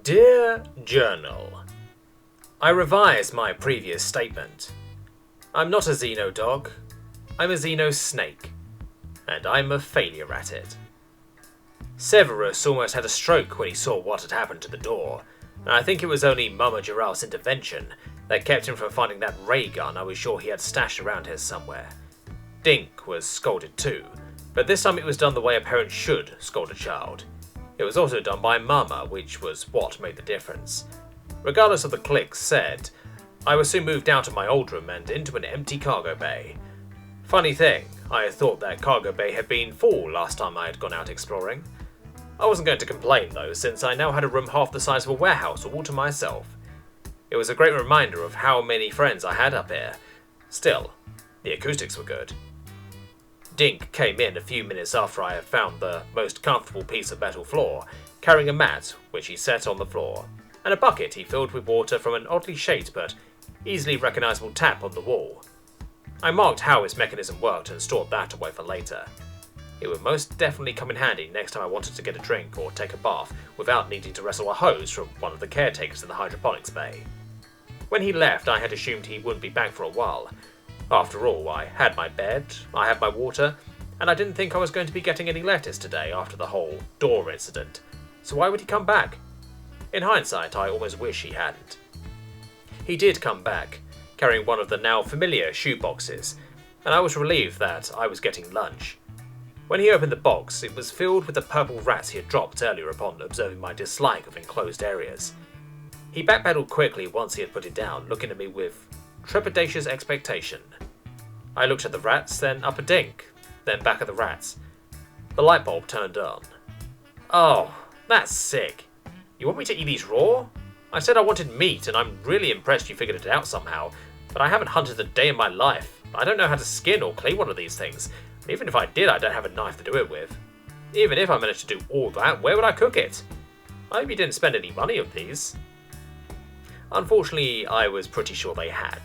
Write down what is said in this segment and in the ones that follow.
Dear Journal, I revise my previous statement. I'm not a Xeno dog, I'm a Xeno snake, and I'm a failure at it. Severus almost had a stroke when he saw what had happened to the door, and I think it was only Mama Giraffe's intervention that kept him from finding that ray gun I was sure he had stashed around here somewhere. Dink was scolded too, but this time it was done the way a parent should scold a child. It was also done by Mama, which was what made the difference. Regardless of the clicks said, I was soon moved out of my old room and into an empty cargo bay. Funny thing, I had thought that cargo bay had been full last time I had gone out exploring. I wasn't going to complain though, since I now had a room half the size of a warehouse all to myself. It was a great reminder of how many friends I had up here. Still, the acoustics were good. Dink came in a few minutes after I had found the most comfortable piece of metal floor, carrying a mat which he set on the floor, and a bucket he filled with water from an oddly shaped but easily recognisable tap on the wall. I marked how its mechanism worked and stored that away for later. It would most definitely come in handy next time I wanted to get a drink or take a bath without needing to wrestle a hose from one of the caretakers in the hydroponics bay. When he left, I had assumed he wouldn't be back for a while. After all, I had my bed, I had my water, and I didn't think I was going to be getting any letters today after the whole door incident, so why would he come back? In hindsight, I almost wish he hadn't. He did come back, carrying one of the now familiar shoe boxes, and I was relieved that I was getting lunch. When he opened the box, it was filled with the purple rats he had dropped earlier upon observing my dislike of enclosed areas. He backpedaled quickly once he had put it down, looking at me with trepidatious expectation. I looked at the rats, then up at Dink, then back at the rats. The light bulb turned on. Oh, that's sick. You want me to eat these raw? I said I wanted meat, and I'm really impressed you figured it out somehow, but I haven't hunted a day in my life. I don't know how to skin or clean one of these things. Even if I did, I don't have a knife to do it with. Even if I managed to do all that, where would I cook it? I hope you didn't spend any money on these. Unfortunately, I was pretty sure they had.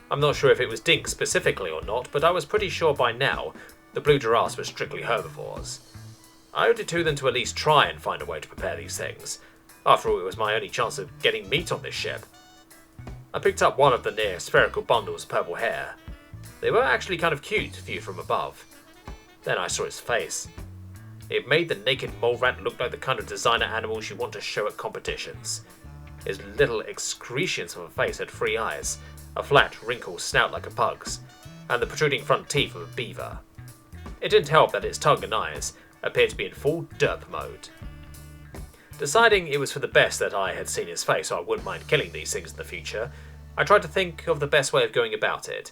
I'm not sure if it was Dink specifically or not, but I was pretty sure by now the blue giraffes were strictly herbivores. I owed it to them to at least try and find a way to prepare these things. After all, it was my only chance of getting meat on this ship. I picked up one of the near spherical bundles of purple hair. They were actually kind of cute, viewed from above. Then I saw its face. It made the naked mole rat look like the kind of designer animals you want to show at competitions. His little excretions of a face had 3 eyes, a flat, wrinkled snout like a pug's, and the protruding front teeth of a beaver. It didn't help that its tongue and eyes appeared to be in full derp mode. Deciding it was for the best that I had seen his face so I wouldn't mind killing these things in the future, I tried to think of the best way of going about it.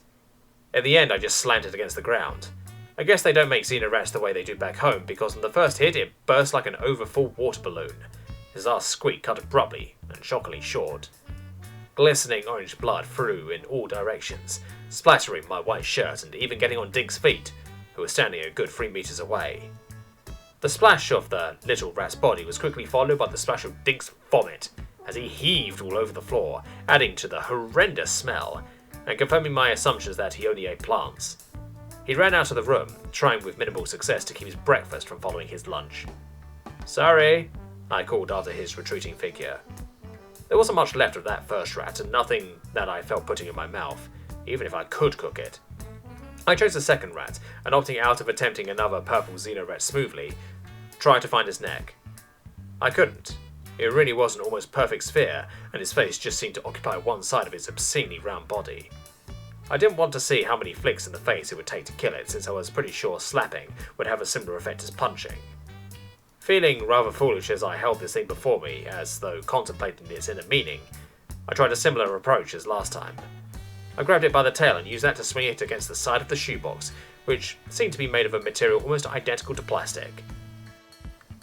In the end, I just slammed it against the ground. I guess they don't make Xeno rats the way they do back home, because on the first hit it burst like an overfull water balloon. His last squeak cut abruptly and shockingly short. Glistening orange blood flew in all directions, splattering my white shirt and even getting on Dink's feet, who was standing a good 3 meters away. The splash of the little rat's body was quickly followed by the splash of Dink's vomit, as he heaved all over the floor, adding to the horrendous smell, and confirming my assumptions that he only ate plants. He ran out of the room, trying with minimal success to keep his breakfast from following his lunch. "Sorry," I called after his retreating figure. There wasn't much left of that first rat, and nothing that I felt putting in my mouth, even if I could cook it. I chose the second rat, and opting out of attempting another purple Xeno rat smoothly, tried to find his neck. I couldn't. It really was an almost perfect sphere, and his face just seemed to occupy one side of his obscenely round body. I didn't want to see how many flicks in the face it would take to kill it, since I was pretty sure slapping would have a similar effect as punching. Feeling rather foolish as I held this thing before me, as though contemplating its inner meaning, I tried a similar approach as last time. I grabbed it by the tail and used that to swing it against the side of the shoebox, which seemed to be made of a material almost identical to plastic.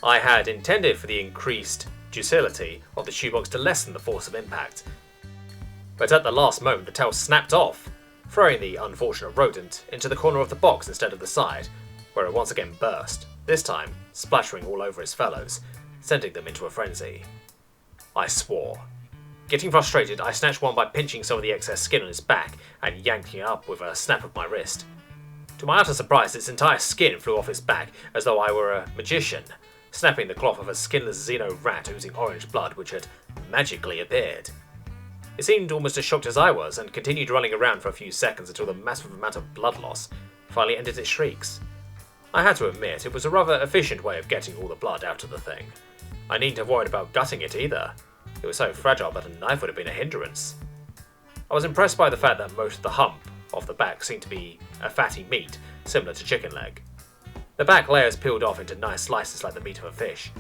I had intended for the increased ductility of the shoebox to lessen the force of impact, but at the last moment the tail snapped off, throwing the unfortunate rodent into the corner of the box instead of the side, where it once again burst, this time splattering all over his fellows, sending them into a frenzy. I swore. Getting frustrated, I snatched one by pinching some of the excess skin on his back and yanking it up with a snap of my wrist. To my utter surprise, its entire skin flew off his back as though I were a magician, snapping the cloth of a skinless xeno rat oozing orange blood which had magically appeared. It seemed almost as shocked as I was, and continued running around for a few seconds until the massive amount of blood loss finally ended its shrieks. I had to admit, it was a rather efficient way of getting all the blood out of the thing. I needn't have worried about gutting it either. It was so fragile that a knife would have been a hindrance. I was impressed by the fact that most of the hump of the back seemed to be a fatty meat, similar to chicken leg. The back layers peeled off into nice slices like the meat of a fish.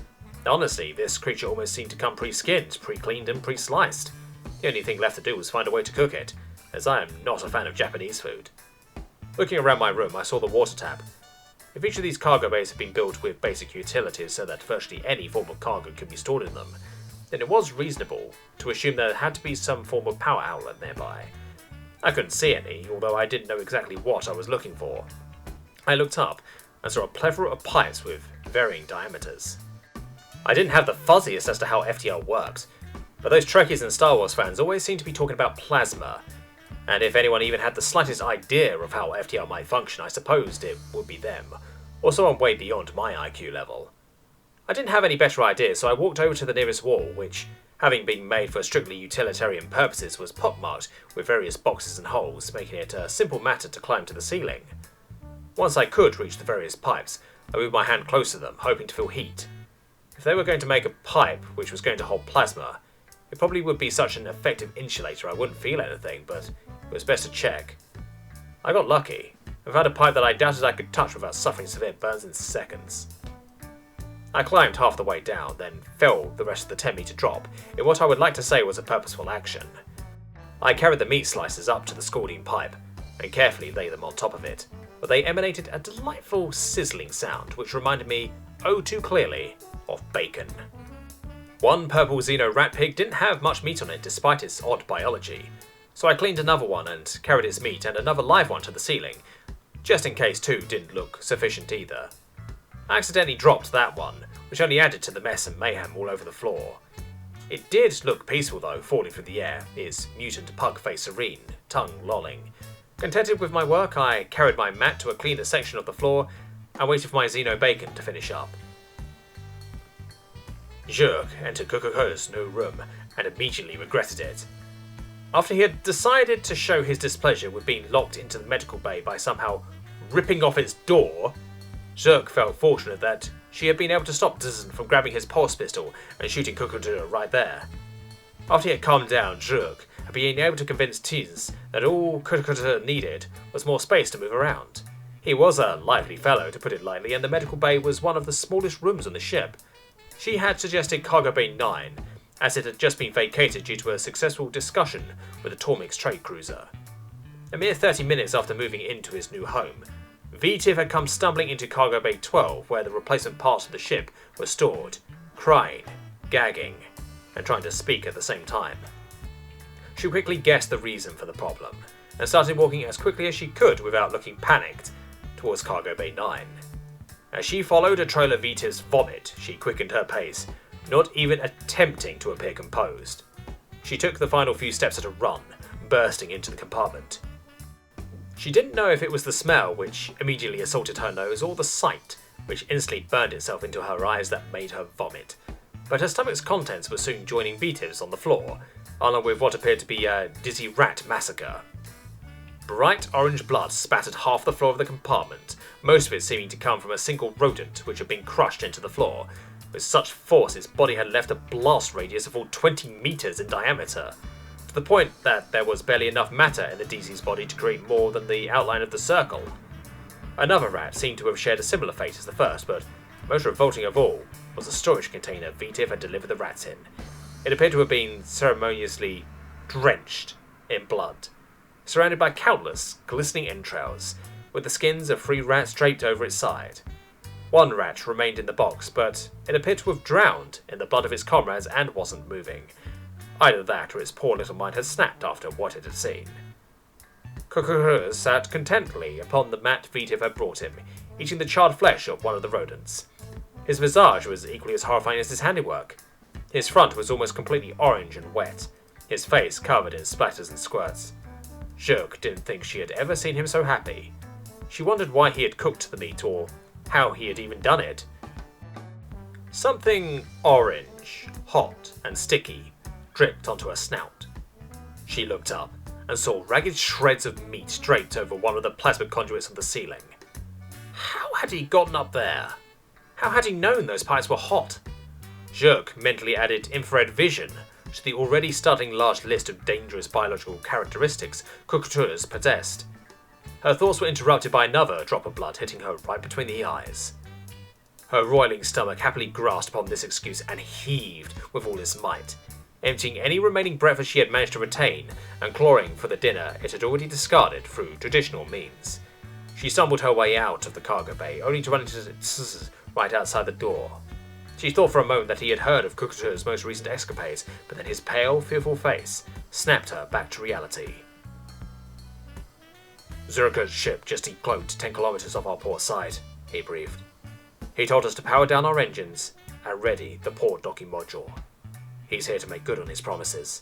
Honestly, this creature almost seemed to come pre-skinned, pre-cleaned and pre-sliced. The only thing left to do was find a way to cook it, as I am not a fan of Japanese food. Looking around my room, I saw the water tap. If each of these cargo bays had been built with basic utilities so that virtually any form of cargo could be stored in them, then it was reasonable to assume there had to be some form of power outlet nearby. I couldn't see any, although I didn't know exactly what I was looking for. I looked up and saw a plethora of pipes with varying diameters. I didn't have the fuzziest as to how FTL worked, but those Trekkies and Star Wars fans always seem to be talking about plasma, and if anyone even had the slightest idea of how FTL might function, I supposed it would be them, or someone way beyond my IQ level. I didn't have any better idea, so I walked over to the nearest wall, which, having been made for strictly utilitarian purposes, was pockmarked with various boxes and holes, making it a simple matter to climb to the ceiling. Once I could reach the various pipes, I moved my hand close to them, hoping to feel heat. If they were going to make a pipe which was going to hold plasma, it probably would be such an effective insulator I wouldn't feel anything, but it was best to check. I got lucky. I found a pipe that I doubted I could touch without suffering severe burns in seconds. I climbed half the way down, then fell the rest of the 10-meter drop in what I would like to say was a purposeful action. I carried the meat slices up to the scalding pipe and carefully laid them on top of it, but they emanated a delightful sizzling sound which reminded me, oh too clearly, of bacon. One purple xeno rat pig didn't have much meat on it despite its odd biology, so I cleaned another one and carried its meat and another live one to the ceiling, just in case two didn't look sufficient either. I accidentally dropped that one, which only added to the mess and mayhem all over the floor. It did look peaceful though, falling through the air, its mutant pug face serene, tongue lolling. Contented with my work, I carried my mat to a cleaner section of the floor and waited for my xeno bacon to finish up. Tshirt entered Coca-Cola's new room and immediately regretted it. After he had decided to show his displeasure with being locked into the medical bay by somehow ripping off its door, Tshirt felt fortunate that she had been able to stop Dzz from grabbing his pulse pistol and shooting Coca-Cola right there. After he had calmed down, Tshirt had been able to convince Dzz that all Coca-Cola needed was more space to move around. He was a lively fellow, to put it lightly, and the medical bay was one of the smallest rooms on the ship. She had suggested Cargo Bay 9, as it had just been vacated due to a successful discussion with the Tormix trade cruiser. A mere 30 minutes after moving into his new home, Vitiv had come stumbling into Cargo Bay 12, where the replacement parts of the ship were stored, crying, gagging, and trying to speak at the same time. She quickly guessed the reason for the problem, and started walking as quickly as she could without looking panicked towards Cargo Bay 9. As she followed a trail of Vitiv's vomit, she quickened her pace, not even attempting to appear composed. She took the final few steps at a run, bursting into the compartment. She didn't know if it was the smell which immediately assaulted her nose or the sight which instantly burned itself into her eyes that made her vomit, but her stomach's contents were soon joining Vitiv's on the floor, along with what appeared to be a dizzy rat massacre. Bright orange blood spattered half the floor of the compartment, most of it seeming to come from a single rodent which had been crushed into the floor, with such force its body had left a blast radius of full 20 meters in diameter, to the point that there was barely enough matter in the DZ's body to create more than the outline of the circle. Another rat seemed to have shared a similar fate as the first, but most revolting of all was the storage container Vitiv had delivered the rats in. It appeared to have been ceremoniously drenched in blood, surrounded by countless glistening entrails, with the skins of 3 rats draped over its side. One rat remained in the box, but it appeared to have drowned in the blood of its comrades and wasn't moving. Either that or its poor little mind had snapped after what it had seen. Coca-Cola sat contentedly upon the mat Vitiv had brought him, eating the charred flesh of one of the rodents. His visage was equally as horrifying as his handiwork. His front was almost completely orange and wet, his face covered in splatters and squirts. Tshirt didn't think she had ever seen him so happy. She wondered why he had cooked the meat or how he had even done it. Something orange, hot and sticky, dripped onto her snout. She looked up and saw ragged shreds of meat draped over one of the plasma conduits on the ceiling. How had he gotten up there? How had he known those pipes were hot? Tshirt mentally added infrared vision to the already startling large list of dangerous biological characteristics cockatoos possessed. Her thoughts were interrupted by another drop of blood hitting her right between the eyes. Her roiling stomach happily grasped upon this excuse and heaved with all its might, emptying any remaining breakfast she had managed to retain and clawing for the dinner it had already discarded through traditional means. She stumbled her way out of the cargo bay, only to run into Tsz right outside the door. She thought for a moment that he had heard of Cookato's most recent escapades, but then his pale, fearful face snapped her back to reality. Zurika's ship just decloaked 10 kilometers off our port side, he breathed. He told us to power down our engines and ready the port docking module. He's here to make good on his promises.